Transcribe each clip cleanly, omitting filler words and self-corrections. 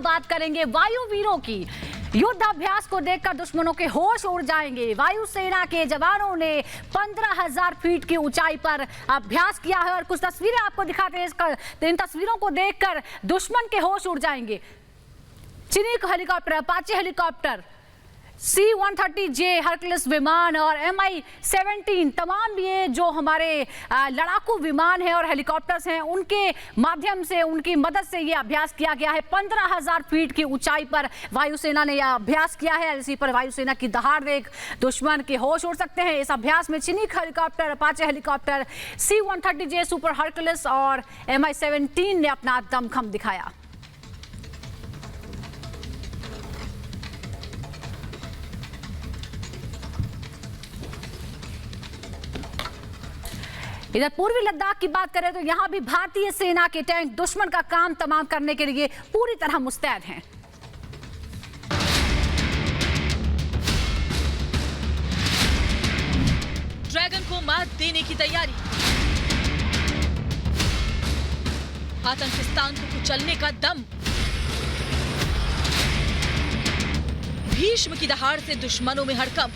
हम बात करेंगे वायुवीरों की। युद्ध अभ्यास को देखकर दुश्मनों के होश उड़ जाएंगे। वायुसेना के जवानों ने 15,000 फीट की ऊंचाई पर अभ्यास किया है और कुछ तस्वीरें आपको दिखाते हैं। इन तस्वीरों को देखकर दुश्मन के होश उड़ जाएंगे। चीनी helicopter, Apache helicopter, C-130J Hercules विमान और Mi-17 तमाम ये जो हमारे लड़ाकू विमान हैं और हेलीकॉप्टर्स हैं, उनके माध्यम से, उनकी मदद से ये अभ्यास किया गया है। 15,000 फीट की ऊंचाई पर वायुसेना ने यह अभ्यास किया है। इसी पर वायुसेना की दहाड़ देख दुश्मन के होश उड़ सकते हैं। इस अभ्यास में चीनी helicopter, Apache helicopter, C-130J super Hercules और Mi-17 ने अपना दमखम दिखाया। इधर पूर्वी लद्दाख की बात करें तो यहां भी भारतीय सेना के टैंक दुश्मन का काम तमाम करने के लिए पूरी तरह मुस्तैद हैं। ड्रैगन को मात देने की तैयारी, आतंकिस्तान को कुचलने का दम, भीष्म की दहाड़ से दुश्मनों में हड़कंप,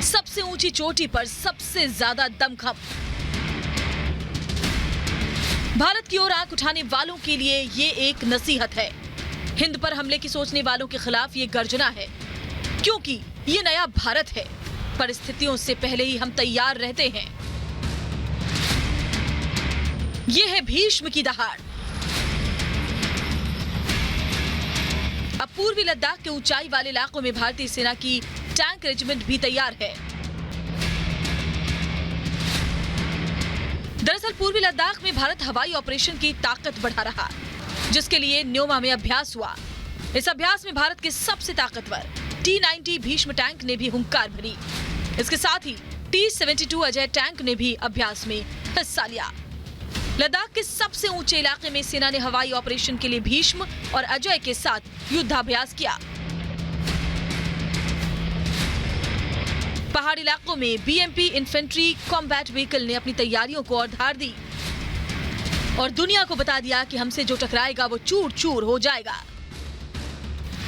सबसे ऊंची चोटी पर सबसे ज्यादा दमखम। भारत की ओर आंख उठाने वालों के लिए ये एक नसीहत है। हिंद पर हमले की सोचने वालों के खिलाफ ये गर्जना है, क्योंकि ये नया भारत है। परिस्थितियों से पहले ही हम तैयार रहते हैं। ये है भीष्म की दहाड़। अब पूर्वी लद्दाख के ऊंचाई वाले इलाकों में भारतीय सेना की टैंक रेजिमेंट भी तैयार है। दरअसल पूर्वी लद्दाख में भारत हवाई ऑपरेशन की ताकत बढ़ा रहा, जिसके लिए न्योमा में अभ्यास हुआ। इस अभ्यास में भारत के सबसे ताकतवर T-90 भीष्म टैंक ने भी हुंकार भरी। इसके साथ ही T-72 अजय टैंक ने भी अभ्यास में हिस्सा लिया। लद्दाख के सबसे ऊंचे इलाके में सेना ने हवाई ऑपरेशन के लिए भीष्म और अजय के साथ युद्धाभ्यास किया। पहाड़ी इलाकों में BMP इन्फेंट्री कॉम्बैट व्हीकल ने अपनी तैयारियों को और धार दी और दुनिया को बता दिया कि हमसे जो टकराएगा वो चूर चूर हो जाएगा।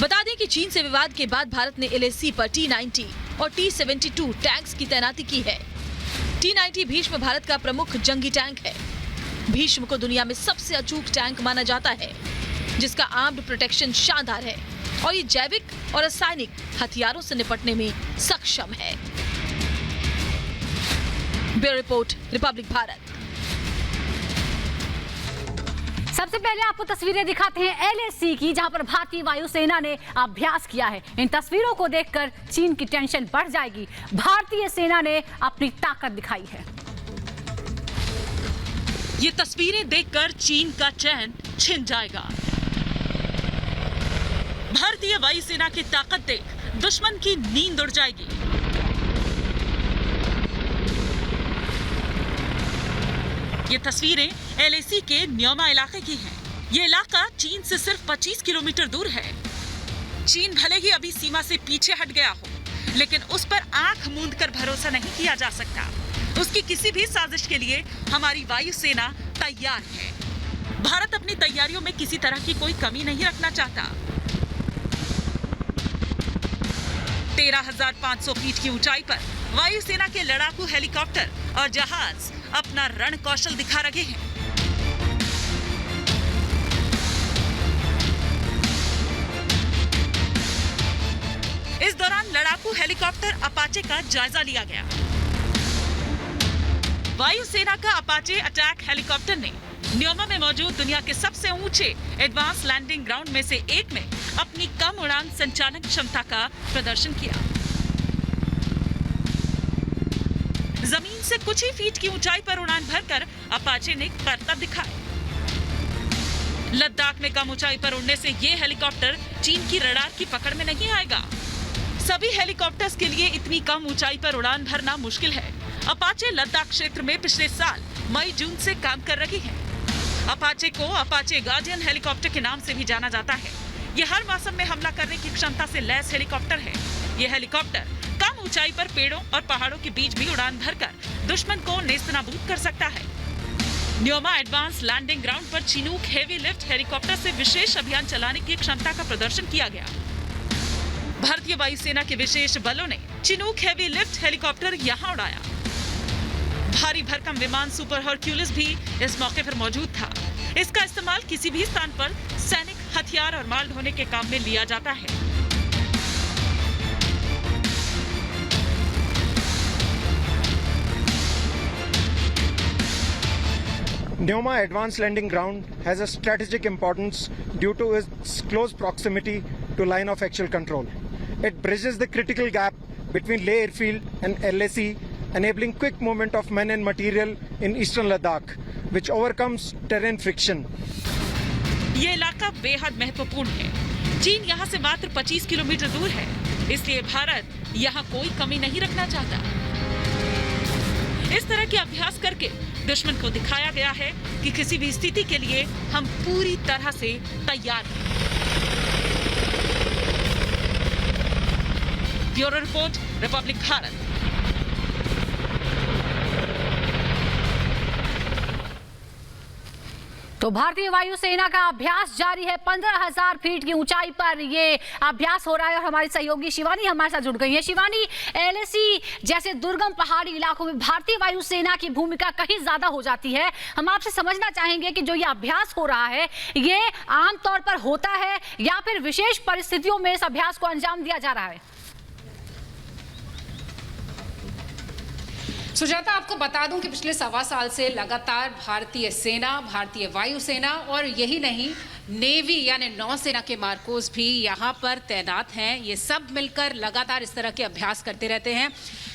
बता दें कि चीन से विवाद के बाद भारत ने LAC पर T-90 और T-72 टैंक्स की तैनाती की है। T-90 भीष्म भारत का प्रमुख जंगी टैंक है। भीष्म को दुनिया में सबसे अचूक टैंक माना जाता है, जिसका आर्म्ड प्रोटेक्शन शानदार है और ये जैविक और रासायनिक हथियारों से निपटने में सक्षम है। Bureau report, Republic Bharat. सबसे पहले आपको तस्वीरें दिखाते हैं LAC की, जहां पर भारतीय वायुसेना ने अभ्यास किया है। इन तस्वीरों को देखकर चीन की टेंशन बढ़ जाएगी। भारतीय सेना ने अपनी ताकत दिखाई है। ये तस्वीरें देखकर चीन का चैन छिन जाएगा। भारतीय वायुसेना की ताकत देख दुश्मन की नींद उड़ जाएगी। ये तस्वीरें LAC के न्योमा इलाके की हैं। ये इलाका चीन से सिर्फ 25 किलोमीटर दूर है। चीन भले ही अभी सीमा से पीछे हट गया हो, लेकिन उस पर आंख मूंद कर भरोसा नहीं किया जा सकता। उसकी किसी भी साजिश के लिए हमारी वायुसेना तैयार है। भारत अपनी तैयारियों में किसी तरह की कोई कमी नहीं रखना चाहता। 13,500 फीट की ऊंचाई पर वायुसेना के लड़ाकू हेलीकॉप्टर और जहाज अपना रण कौशल दिखा रहे हैं। इस दौरान लड़ाकू हेलीकॉप्टर अपाचे का जायजा लिया गया। वायुसेना का अपाचे अटैक हेलीकॉप्टर ने न्योमा में मौजूद दुनिया के सबसे ऊंचे एडवांस लैंडिंग ग्राउंड में से एक में अपनी कम उड़ान संचालन क्षमता का प्रदर्शन किया। जमीन से कुछ ही फीट की ऊंचाई पर उड़ान भरकर अपाचे ने करतब दिखाए। लद्दाख में कम ऊंचाई पर उड़ने से ये हेलीकॉप्टर चीन की रडार की पकड़ में नहीं आएगा। सभी हेलीकॉप्टर्स के लिए इतनी कम ऊंचाई पर उड़ान भरना मुश्किल है। अपाचे लद्दाख क्षेत्र में पिछले साल मई-जून से काम कर रही है। अपाचे को अपाचे गार्डियन हेलीकॉप्टर के नाम से भी जाना जाता है। ये हर मौसम में हमला करने की क्षमता से लैस हेलीकॉप्टर है। ये हेलीकॉप्टर कम ऊंचाई पर पेड़ों और पहाड़ों के बीच भी उड़ान भरकर दुश्मन को नेस्तनाबूद कर सकता है। न्योमा एडवांस लैंडिंग ग्राउंड पर चिनूक हेवी लिफ्ट हेलीकॉप्टर से विशेष अभियान चलाने की क्षमता का प्रदर्शन किया गया। भारतीय वायुसेना के विशेष बलों ने चिनूक हेवी लिफ्ट हेलीकॉप्टर यहां उड़ाया। भारी भरकम विमान सुपर हरक्यूलिस भी इस मौके पर मौजूद था। इसका इस्तेमाल किसी भी स्थान पर सैनिक हथियार और माल ढोने के काम में लिया जाता है। Neoma Advanced Landing Ground has a strategic importance due to its close proximity to line of actual control. It bridges the critical gap between Leh Airfield and LAC, enabling quick movement of men and material in eastern Ladakh, which overcomes terrain friction. ये इलाका बेहद महत्वपूर्ण है। चीन यहाँ से मात्र 25 kilometre दूर है, इसलिए भारत यहाँ कोई कमी नहीं रखना चाहता। इस तरह के अभ्यास करके दुश्मन को दिखाया गया है कि किसी भी स्थिति के लिए हम पूरी तरह से तैयार हैं। Bureau report, Republic Bharat. तो भारतीय वायुसेना का अभ्यास जारी है। 15,000 फीट की ऊंचाई पर ये अभ्यास हो रहा है और हमारी सहयोगी शिवानी हमारे साथ जुड़ गई है। शिवानी, एलएसी जैसे दुर्गम पहाड़ी इलाकों में भारतीय वायुसेना की भूमिका कहीं ज्यादा हो जाती है। हम आपसे समझना चाहेंगे कि जो ये अभ्यास हो रहा है ये आमतौर पर होता है या फिर विशेष परिस्थितियों में इस अभ्यास को अंजाम दिया जा रहा है? सुजाता, आपको बता दूं कि पिछले 1.25 साल से लगातार भारतीय सेना, भारतीय वायुसेना और यही नहीं नेवी यानी नौसेना के मार्कोस भी यहाँ पर तैनात हैं। ये सब मिलकर लगातार इस तरह के अभ्यास करते रहते हैं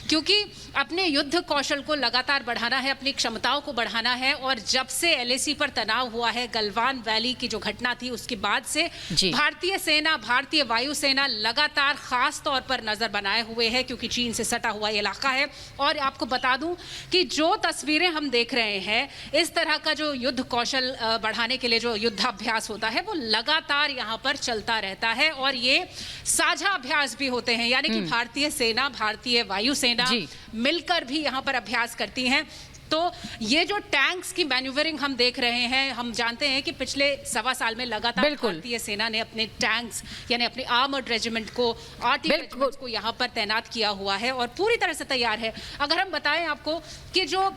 क्योंकि अपने युद्ध कौशल को लगातार बढ़ाना है, अपनी क्षमताओं को बढ़ाना है। और जब से एलएसी पर तनाव हुआ है, गलवान वैली की जो घटना थी उसके बाद से भारतीय सेना, भारतीय वायुसेना लगातार खास तौर पर नजर बनाए हुए है क्योंकि चीन से सटा हुआ इलाका है। और आपको बता दूं कि जो तस्वीरें हम देख रहे हैं, इस तरह का जो युद्ध कौशल बढ़ाने के लिए जो युद्धाभ्यास होता है वो लगातार यहाँ पर चलता रहता है और ये साझा अभ्यास भी होते हैं, यानी कि भारतीय सेना, भारतीय वायुसेना मिलकर भी यहाँ पर अभ्यास करती हैं। तो ये जो टैंक्स की मैन्यूवरिंग हम देख रहे हैं, हम जानते हैं कि पिछले 1.25 साल में लगातार भारतीय सेना ने अपने टैंक्स यानी अपने आर्मर्ड रेजिमेंट को, आर्टिलरी रेजिमेंट को यहाँ पर तैनात किया हुआ है और पूरी तरह से तैयार है। अगर हम बताएं आपको कि जो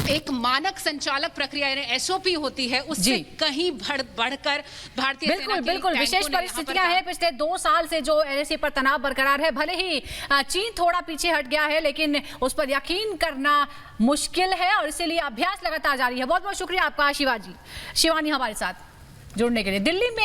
एक मानक संचालक प्रक्रिया यानी एसओपी होती है उससे कहीं बढ़कर भारतीय सेना की बिल्कुल विशेष परिस्थितियां हैं। पिछले 2 साल से जो एलएसी पर तनाव बरकरार है, भले ही चीन थोड़ा पीछे हट गया है लेकिन उस पर यकीन करना मुश्किल है और इसीलिए अभ्यास लगातार जारी है। बहुत बहुत शुक्रिया आपका शिवानी हमारे साथ जुड़ने के लिए। दिल्ली में